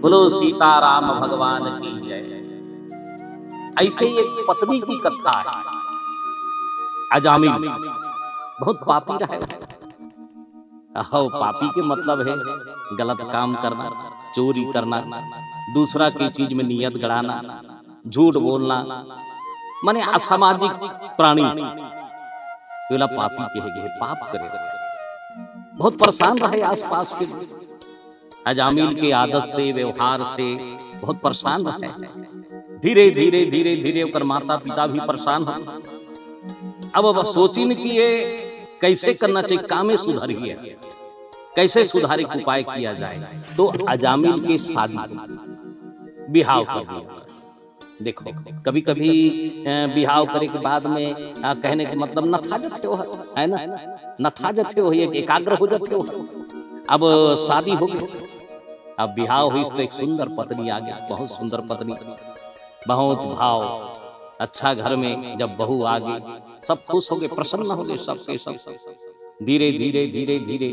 बोलो सीताराम भगवान की जय। ऐसे ही एक पत्नी की कथा है। अजामिल बहुत पापी रहा है। पापी के मतलब है गलत काम करना, चोरी करना, दूसरा की चीज में नियत गड़ाना, झूठ बोलना, माने असामाजिक प्राणी। बोला पापी के पाप करे, बहुत परेशान रहे आसपास के। अजामिल के आदत से, व्यवहार से बहुत परेशान रहे। धीरे धीरे धीरे धीरे उकर माता पिता भी परेशान हो। अब सोची न कि ये कैसे करना चाहिए, कामे सुधरिए, कैसे सुधारे के उपाय किया जाए। तो अजामिल के शादी बिहाव कर दिया। देखो कभी कभी बिहाव करे के बाद में कहने के मतलब नथाजत हो, है ना, नथाजत हो, एकाग्र हो जाते हो। अब शादी हो गई, अब बिहाव हुई तो एक सुंदर पत्नी आ गई, बहुत सुंदर पत्नी, बहुत भाव अच्छा। घर में जब बहू आ गई सब खुश हो गए, प्रसन्न हो गए सबके सब। धीरे धीरे धीरे धीरे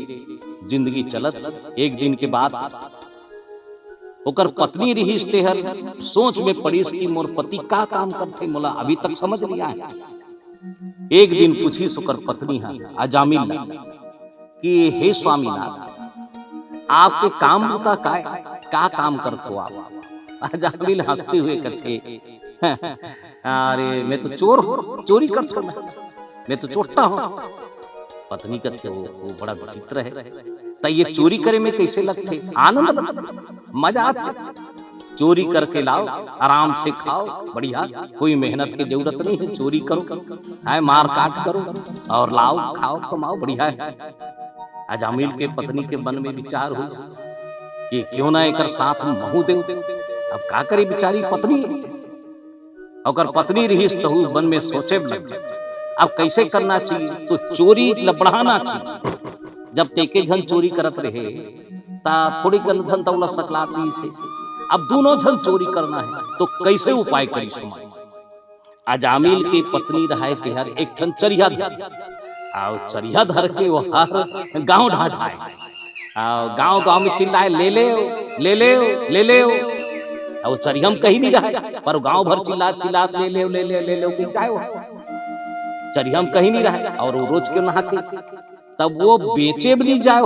जिंदगी चलत। एक दिन के बाद ओकर पत्नी रही तेहर सोच में पड़ी कि मोर पति का काम करते, मोला अभी तक समझ नहीं आया। एक दिन पूछी सुकर पत्नी है अजामिल कि हे स्वामीनाथ, आपके काम होता का काम करते हो आप? अजामिल हंसते हुए कहते अरे मैं तो चोर हूँ, चोरी करता हूँ, मैं तो चोरता हूँ। पत्नी कहते वो बड़ा विचित्र है, तो ये चोरी करे में कैसे लगते? आनंद लगते, मजा आते। चोरी करके लाओ, आराम से खाओ, बढ़िया, कोई मेहनत की जरूरत नहीं है। चोरी करो, है मार काट करो और लाओ, खाओ, कमाओ, बढ़िया है। अजामिल के पत्नी के मन में विचार हो कि क्यों ना एक साथ महू दे। अब का करे बिचारी पत्नी, अगर पत्नी रही तो मन में सोचे लग जाए अब कैसे करना चाहिए। तो चोरी लबढ़ाना चाहिए। जब तेके झन चोरी करत रहे ता थोड़ी कन धन तौला सकलाती से, अब दोनों झन चोरी करना है तो कैसे उपाय करी समाज। अजामिल के पत्नी रहे तेहर एक ठन चरिया धर, और चरिया धर के वो हर गांव ढा जाए, और गांव गांव में चिल्लाए ले ले ले ले ले ले। और चरिया में कहीं नहीं रहे पर गांव भर चिल्ला चिल्ला ले ले ले ले ले ले जाए। चरिया में कहीं नहीं रहे और वो रोज क्यों नहा के तब वो बेचे भी नहीं जाए।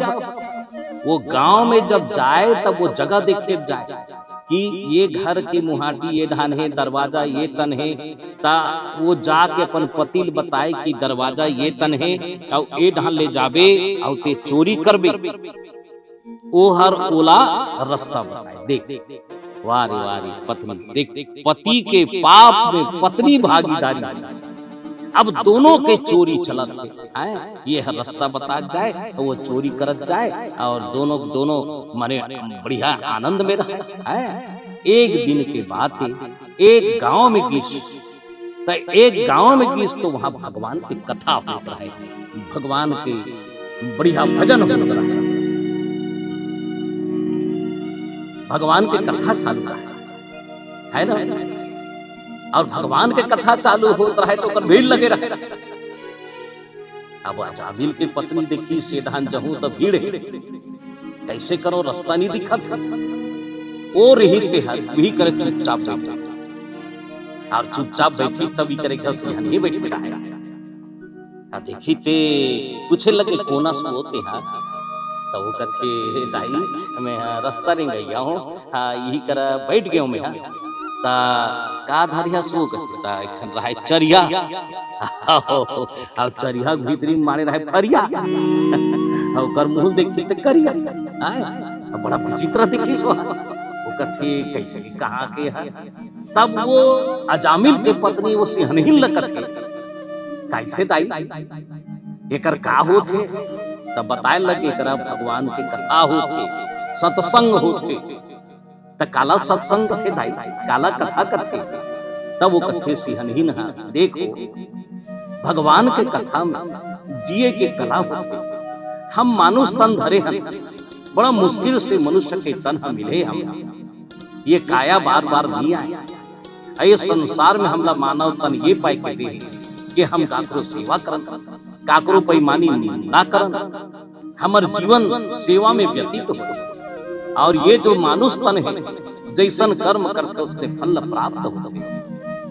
वो गांव में जब जाए तब वो जगह देखे जाए कि ये घर की मुहाटी ये ढान है, दरवाजा ये तन है, ता वो जाके अपन पतिल बताए कि दरवाजा ये तन है और ये ढान ले जाबे और ते चोरी करबे। वो हर ओला रास्ता बताए। देख वारे वारे पत्नी, देख पति के पाप में पत्नी भागीदारी। अब दोनों के चोरी चलत है, ये रास्ता बता जाए तो वो चोरी करत जाए और दोनों दोनों माने बढ़िया आनंद में रहे। एक दिन के बाद एक गांव में गीस, तो एक गांव में गीस तो वहां भगवान की कथा होता है, भगवान के बढ़िया भजन होता है, भगवान की कथा चालू है ना। और भगवान के कथा चालू होता है तो कर भीड़ लगे रहे। अब अजामिल की पत्नी देखी सेठान जहूं तो भीड़ है, कैसे करो, रास्ता नहीं दिखा था। ओ रही भी करे चुपचाप बैठा, और चुपचाप बैठी तभी करे नहीं बैठी है। देखी ते पूछे लगे कोना से होते हैं, तो वो कथे दाई मैं रास्ता नहीं गई हूँ, यही कर बैठ गया हूँ मैं। ता का धारिया सो कहता एक ठन रहे चरिया, और चरिया भीतरी मारे रहे फरिया, और कर मुंह देखी तो करिया, बड़ा विचित्र देखी सो। वो कथे कैसे कहाँ के है। तब वो अजामिल के पत्नी वो सिहनहिन लगत है, कैसे दाई एकर का होते? तब बताए लगे एकरा भगवान के कथा होते, सत्संग होते। काला सत्संग थे भाई, काला कथा कथे। तब वो कथे सिहनहीन है। देखो भगवान के कथा में जिए के कला होते। हम मानुष तन धरे हैं, बड़ा मुश्किल से मनुष्य के तन हम मिले। हम ये काया बार बार नहीं आया। ये संसार में हमला मानव तन ये पाई के दे कि हम काकरो सेवा करन, काकरो पैमानी ना करन, हमर जीवन सेवा में व्यतीत हो। और ये जो मानुष तन है, जैसन कर्म करते उसके फल प्राप्त होते।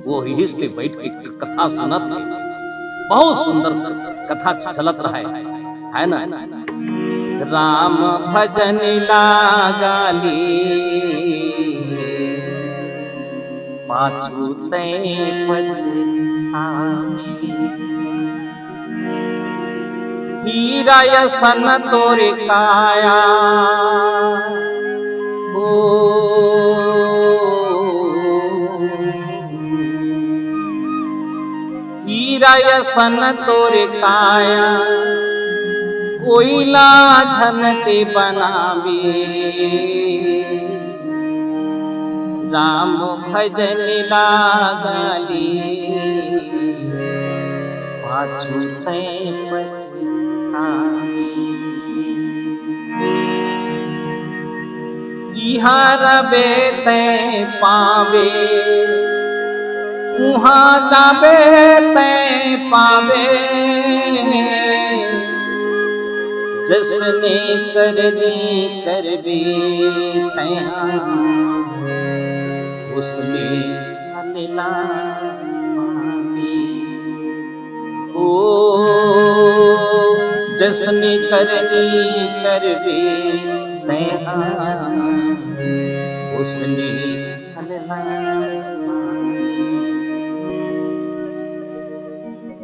वो रिश्ते बैठ के कथा सुनत है, बहुत सुंदर कथा चलत रहा है ना। राम भजन लागाली पाछू तै पछतावे, हीरा यसन तोरे काया हो, हीरा यसन तोरे काया कोयला झनते बनावे, राम भजन लागाली पाछू तै पछतावे, इहाँ रबे तै पावे उहाँ जाबे तै पावे, जसने करबे करबे तैहा उसने अल्लाह पावे। ओ जसने करबे करबे तैहा उसने अल्लाह।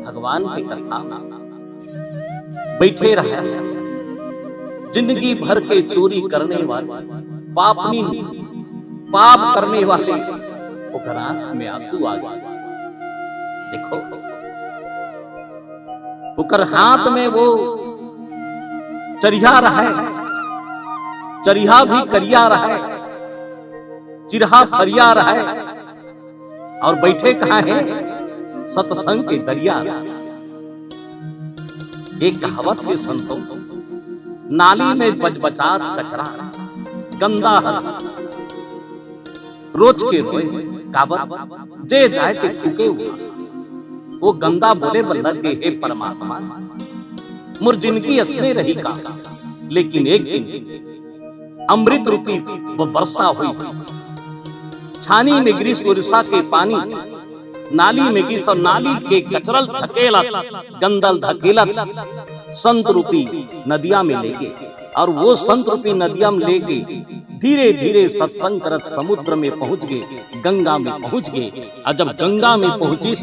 भगवान की कथा बैठे रहे, जिंदगी भर के चोरी करने वाले, पापनी पाप करने वाले, ओकर आंख में आंसू आ गए। देखो ओकर हाथ में वो चरिहा रहा है, चरिहा भी करिया रहा है, चिरहा फरिया रहा है, और बैठे कहाँ है? सत्संग के दरिया। एक कहावत के संतो, नाली में बचबचात कचरा गंदा हर रोज के रोए काबर जे जाए के थूके हुआ, वो गंदा बोले लग गए हे परमात्मा मुर जिनकी असने रही का। लेकिन एक दिन अमृत रूपी वो वर्षा हुई, छानी में गिरी सुरसा के पानी, नाली में गिरी और नाली के कचरल धकेला गंदल धकेला संत रूपी नदिया में ले गए, और वो संत रूपी नदिया में ले गए धीरे धीरे सत्संग करत समुद्र में पहुंच गए, गंगा में पहुंच गए। और जब गंगा में पहुंची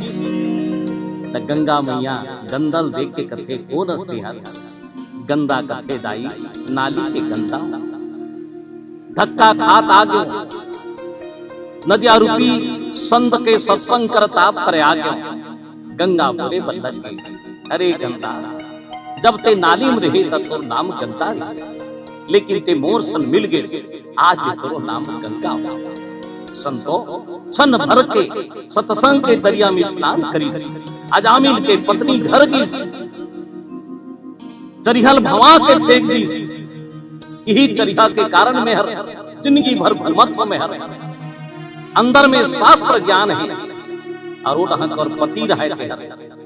तो गंगा मैया गंदल देख के कथे कौन हंसते हैं, गंदा कथे दाई नाली के गंदा धक्का खात आगे नदिया रूपी संत के सत्संग करत आप करे आगे। गंगा बोले बल्लभ के, अरे गंगा जब ते नाली में रहे तब तो नाम गंगा, लेकिन ते मोर सन मिल गए आज तोरो नाम गंगा। संतो छन भर के सत्संग के दरिया में स्नान करी, अजामिल के पत्नी घर की चरिहल भवा के फेंक दी। यही चरिहा के कारण में हर जिंदगी भर भ्रमत्व में हर अंदर में शास्त्र ज्ञान है, और वो ढंग और पति रहे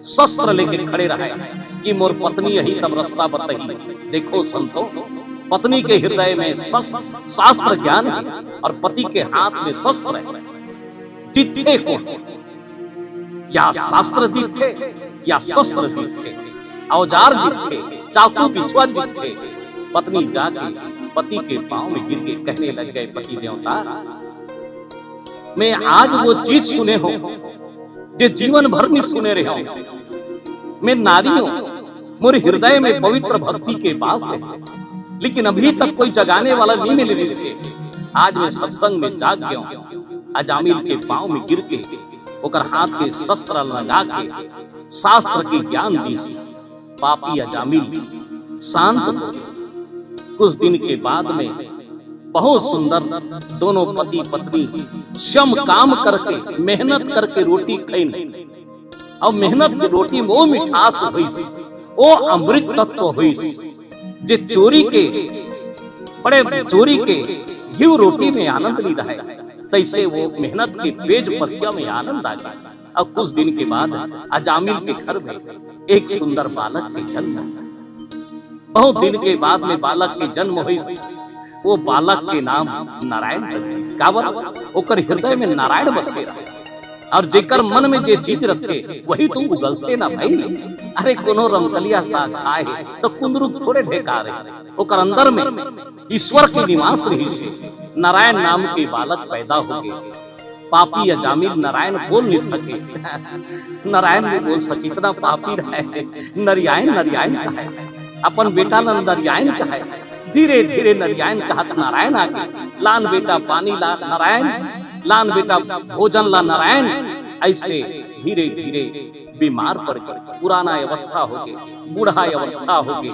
शस्त्र लेके खड़े रहे कि मोर पत्नी यही तब रास्ता बताई। देखो संतो, पत्नी के हृदय में शास्त्र ज्ञान है और पति के हाथ में शस्त्र है। जीते हो या शास्त्र जीते या शस्त्र जीते, औजार जीते, चाकू बिछुआ जीते। पत्नी जाके पति के पांव में गिर के कहने लग गए, पति देवता मैं आज वो चीज सुने हो जो जीवन भर नहीं सुने रहे हो। मैं नारी हूं, मेरे हृदय में पवित्र भक्ति के बास है, लेकिन अभी तक कोई जगाने वाला नहीं मिले से आज मैं सत्संग में जाग गया हूं। अजामिल के पांव में गिर के ओकर हाथ के शस्त्र लगा के शास्त्र के ज्ञान दी। पापी अजामिल शांत हो। कुछ दिन के बाद में बहुत सुंदर दोनों पति पत्नी श्रम काम करके मेहनत करके रोटी खाई, और मेहनत की रोटी में वो मिठास हुई, वो अमृत तत्व हुई जे चोरी के बड़े चोरी के घी रोटी में आनंद ली रहा है, तैसे वो मेहनत के पेज पसिया में आनंद आ गया। अब कुछ दिन के बाद अजामिल के घर में एक सुंदर बालक के जन्म। बहुत दिन के बाद में बालक के जन्म हुई, वो बालक के नाम नारायण जगदीश कावर ओकर हृदय में नारायण बसे और जेकर मन में जे चीज रखे वही तू उगलते ना भाई। अरे कोनो रमकलिया साग खाए तो कुंदरूप थोड़े ढेकारे, ओकर अंदर में ईश्वर की निवास रही से नारायण नाम के बालक पैदा हो गए। पापी अजामिल नारायण बोल नहीं सके, नारायण नहीं बोल सके, इतना पापी रहे। नरियायन नरियायन कहा अपन बेटा नरियायन कहा, धीरे धीरे नरियायन कहा नारायण आगे, लान बेटा पानी ला नारायण, लान बेटा भोजन ला नारायण। ऐसे धीरे धीरे बीमार पड़ गए, पुराना अवस्था हो गई, बूढ़ा अवस्था हो गई।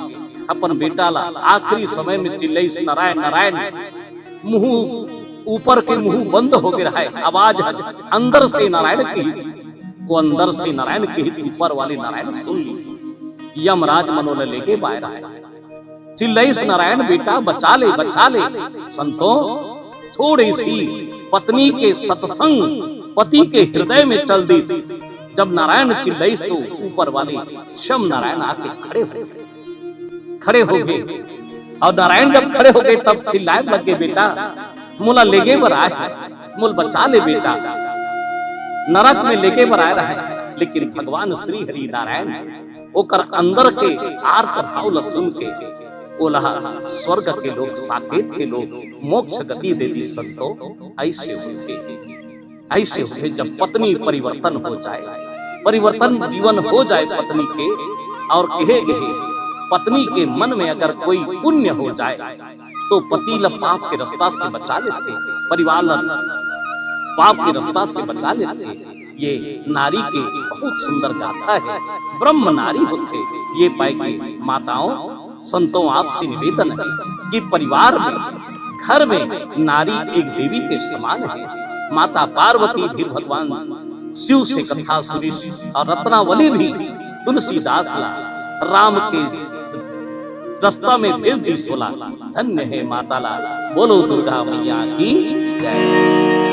अपन बेटा ला आखिरी समय में चिल्लाई नारायण नारायण, मुंह ऊपर के मुंह बंद हो गया है, आवाज अंदर से नारायण की, वो अंदर से नारायण की ऊपर वाले नारायण सुन ली। यमराज मनोल लेके बाहर आया, चिल्लाई नारायण बेटा बचा ले बचा ले। संतों थोड़ी सी पत्नी के सत्संग पति के हृदय में चल दी। जब नारायण चिल्लाई तो ऊपर वाले शम नारायण आके खड़े हो गए। और नारायण जब खड़े हो गए तब चिल्लाए लगे बेटा मुला लेगे बर आए, मुल बचा ले बेटा, नरक में लेके बर आए रहे। लेकिन भगवान श्री हरि नारायण ओकर अंदर के आर्त भाव सुन के ओला स्वर्ग के लोग साकेत के लोग मोक्ष गति दे दी। संतो ऐसे होते जब पत्नी परिवर्तन हो जाए, परिवर्तन जीवन हो जाए पत्नी के, और कहे गए पत्नी के मन में अगर कोई पुण्य हो जाए तो पति ल पाप के रास्ता से बचा लेते, परिवार ल पाप के रास्ता से बचा लेते। ये नारी के बहुत सुंदर गाथा है, ब्रह्म नारी होते। ये पाएगी माताओं संतों आपसे निवेदन है कि परिवार में घर में नारी एक देवी के समान है। माता पार्वती भी भगवान शिव से कथा सुनी और रत्नावली भी तुलसीदास ला राम के रास्ता में भेज दी सोला। धन्य है माता ला, बोलो दुर्गा मैया की जय।